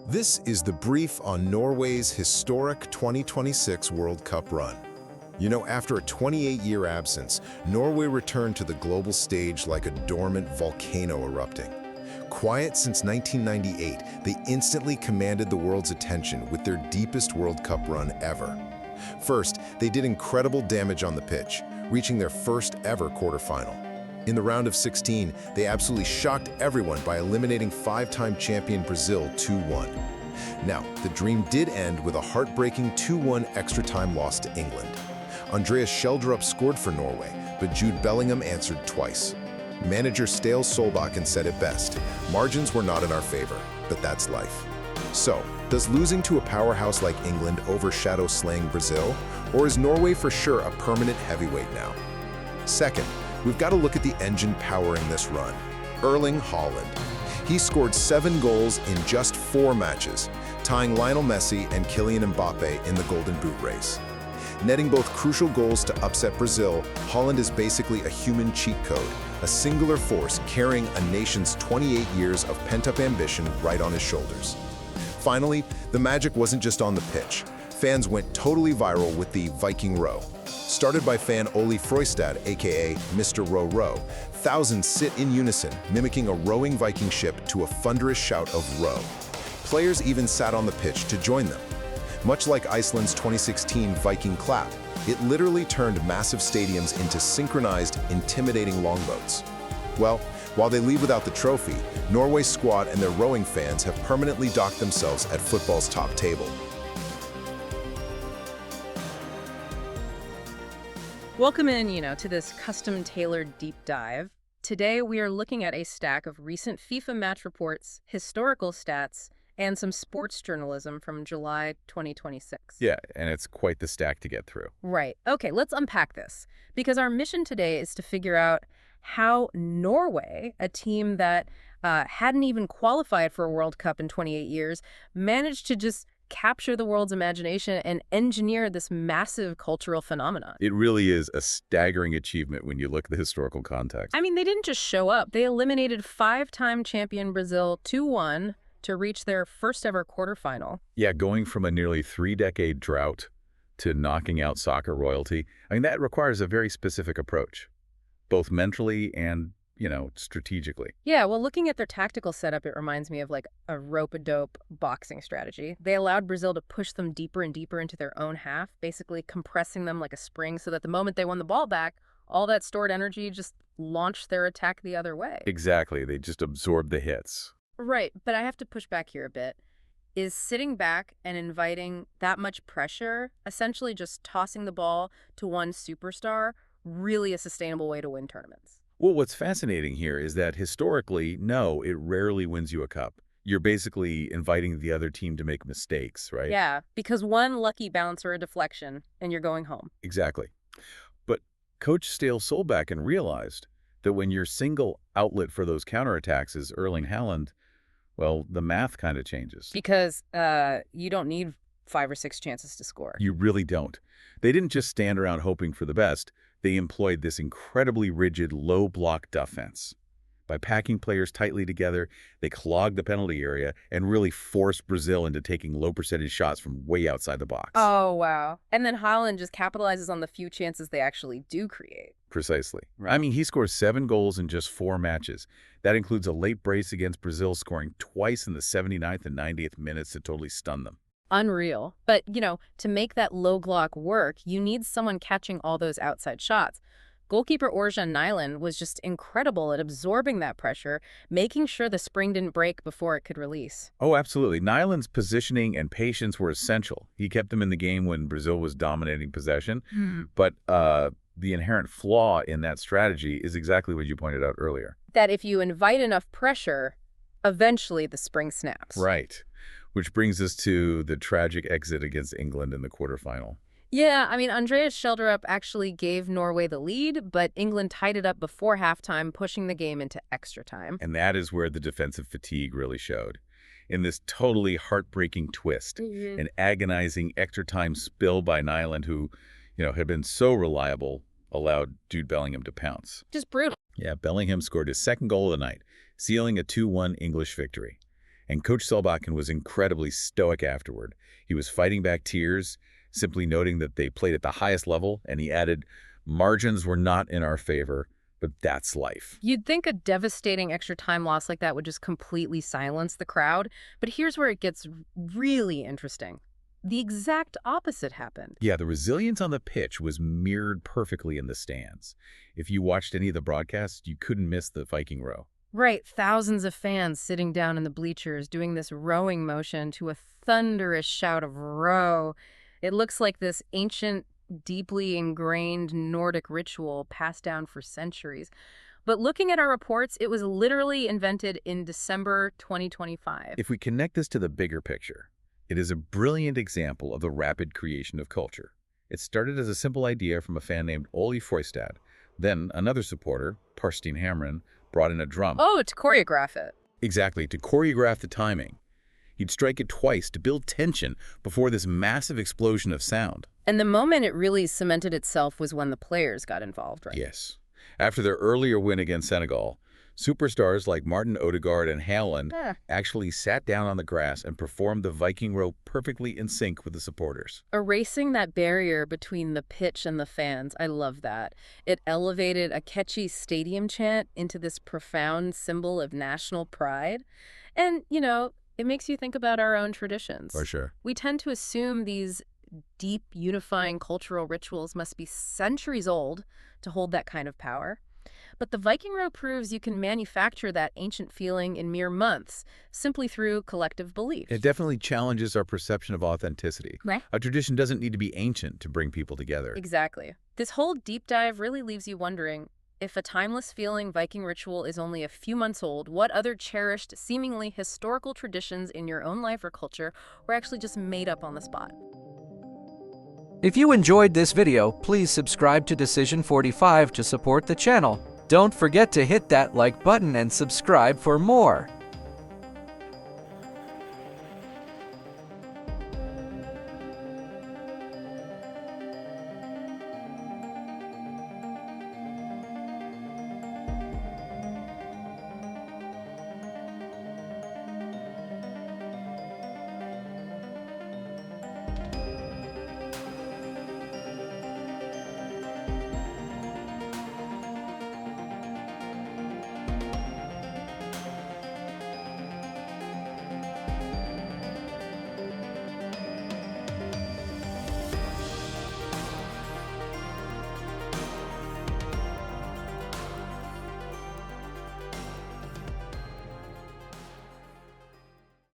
This is the brief on Norway's historic 2026 World Cup run. You know, after a 28-year absence, Norway returned to the global stage like a dormant volcano erupting. Quiet since 1998, they instantly commanded the world's attention with their deepest World Cup run ever. First, they did incredible damage on the pitch, reaching their first ever quarterfinal. In the round of 16, they absolutely shocked everyone by eliminating five-time champion Brazil 2-1. Now, the dream did end with a heartbreaking 2-1 extra-time loss to England. Andreas Schjelderup scored for Norway, but Jude Bellingham answered twice. Manager Ståle Solbakken said it best, "Margins were not in our favor, but that's life." So, does losing to a powerhouse like England overshadow slaying Brazil, or is Norway for sure a permanent heavyweight now? Second, we've got to look at the engine powering this run, Erling Haaland. He scored 7 goals in just 4 matches, tying Lionel Messi and Kylian Mbappe in the Golden Boot race. Netting both crucial goals to upset Brazil, Haaland is basically a human cheat code, a singular force carrying a nation's 28 years of pent-up ambition right on his shoulders. Finally, the magic wasn't just on the pitch. Fans went totally viral with the Viking Row. Started by fan Ole Frøystad, aka Mr. Row Row, thousands sit in unison, mimicking a rowing Viking ship to a thunderous shout of row. Players even sat on the pitch to join them. Much like Iceland's 2016 Viking clap, it literally turned massive stadiums into synchronized, intimidating longboats. Well, while they leave without the trophy, Norway's squad and their rowing fans have permanently docked themselves at football's top table. Welcome in, to this custom-tailored deep dive. Today, we are looking at a stack of recent FIFA match reports, historical stats, and some sports journalism from July 2026. Yeah, and it's quite the stack to get through. Right. Okay, let's unpack this. Because our mission today is to figure out how Norway, a team that hadn't even qualified for a World Cup in 28 years, managed to just capture the world's imagination and engineer this massive cultural phenomenon. It really is a staggering achievement when you look at the historical context. I mean, they didn't just show up. They eliminated five-time champion Brazil 2-1 to reach their first ever quarterfinal. Yeah, going from a nearly 3-decade drought to knocking out soccer royalty, I mean, that requires a very specific approach, both mentally and strategically. Yeah, well, looking at their tactical setup, it reminds me of like a rope-a-dope boxing strategy. They allowed Brazil to push them deeper and deeper into their own half, basically compressing them like a spring so that the moment they won the ball back, all that stored energy just launched their attack the other way. Exactly. They just absorbed the hits. Right, but I have to push back here a bit. Is sitting back and inviting that much pressure, essentially just tossing the ball to one superstar, really a sustainable way to win tournaments? Well, what's fascinating here is that historically, no, it rarely wins you a cup. You're basically inviting the other team to make mistakes, right? Yeah, because one lucky bounce or a deflection, and you're going home. Exactly. But Coach Ståle Solbakken realized that when your single outlet for those counterattacks is ErlingHaaland, well, the math kind of changes. Because you don't need 5 or 6 chances to score. You really don't. They didn't just stand around hoping for the best. They employed this incredibly rigid, low-block defense. By packing players tightly together, they clogged the penalty area and really forced Brazil into taking low-percentage shots from way outside the box. Oh, wow. And then Haaland just capitalizes on the few chances they actually do create. Precisely. I mean, he scores 7 goals in just 4 matches. That includes a late brace against Brazil, scoring twice in the 79th and 90th minutes to totally stun them. Unreal. But, to make that low block work, you need someone catching all those outside shots. Goalkeeper Orjan Nyland was just incredible at absorbing that pressure, making sure the spring didn't break before it could release. Oh, absolutely. Nyland's positioning and patience were essential. He kept them in the game when Brazil was dominating possession. But the inherent flaw in that strategy is exactly what you pointed out earlier. That if you invite enough pressure, eventually the spring snaps. Right. Which brings us to the tragic exit against England in the quarterfinal. Yeah, I mean, Andreas Schjelderup actually gave Norway the lead, but England tied it up before halftime, pushing the game into extra time. And that is where the defensive fatigue really showed. In this totally heartbreaking twist, an agonizing extra-time spill by Nyland, who, had been so reliable, allowed Jude Bellingham to pounce. Just brutal. Yeah, Bellingham scored his second goal of the night, sealing a 2-1 English victory. And Coach Solbakken was incredibly stoic afterward. He was fighting back tears, simply noting that they played at the highest level, and he added, "Margins were not in our favor, but that's life." You'd think a devastating extra time loss like that would just completely silence the crowd, but here's where it gets really interesting. The exact opposite happened. Yeah, the resilience on the pitch was mirrored perfectly in the stands. If you watched any of the broadcasts, you couldn't miss the Viking Row. Right, thousands of fans sitting down in the bleachers doing this rowing motion to a thunderous shout of row. It looks like this ancient, deeply ingrained Nordic ritual passed down for centuries. But looking at our reports, it was literally invented in December 2025. If we connect this to the bigger picture, it is a brilliant example of the rapid creation of culture. It started as a simple idea from a fan named Ole Frøystad. Then another supporter, Parstein Hamren, brought in a drum. Oh, to choreograph it. Exactly, to choreograph the timing. He'd strike it twice to build tension before this massive explosion of sound. And the moment it really cemented itself was when the players got involved, right? Yes. After their earlier win against Senegal, superstars like Martin Odegaard and Haaland actually sat down on the grass and performed the Viking Row perfectly in sync with the supporters. Erasing that barrier between the pitch and the fans, I love that. It elevated a catchy stadium chant into this profound symbol of national pride. And, it makes you think about our own traditions. For sure. We tend to assume these deep, unifying cultural rituals must be centuries old to hold that kind of power. But the Viking Row proves you can manufacture that ancient feeling in mere months, simply through collective belief. It definitely challenges our perception of authenticity. Right. A tradition doesn't need to be ancient to bring people together. Exactly. This whole deep dive really leaves you wondering, if a timeless feeling Viking ritual is only a few months old, what other cherished, seemingly historical traditions in your own life or culture were actually just made up on the spot? If you enjoyed this video, please subscribe to Decision 45 to support the channel. Don't forget to hit that like button and subscribe for more.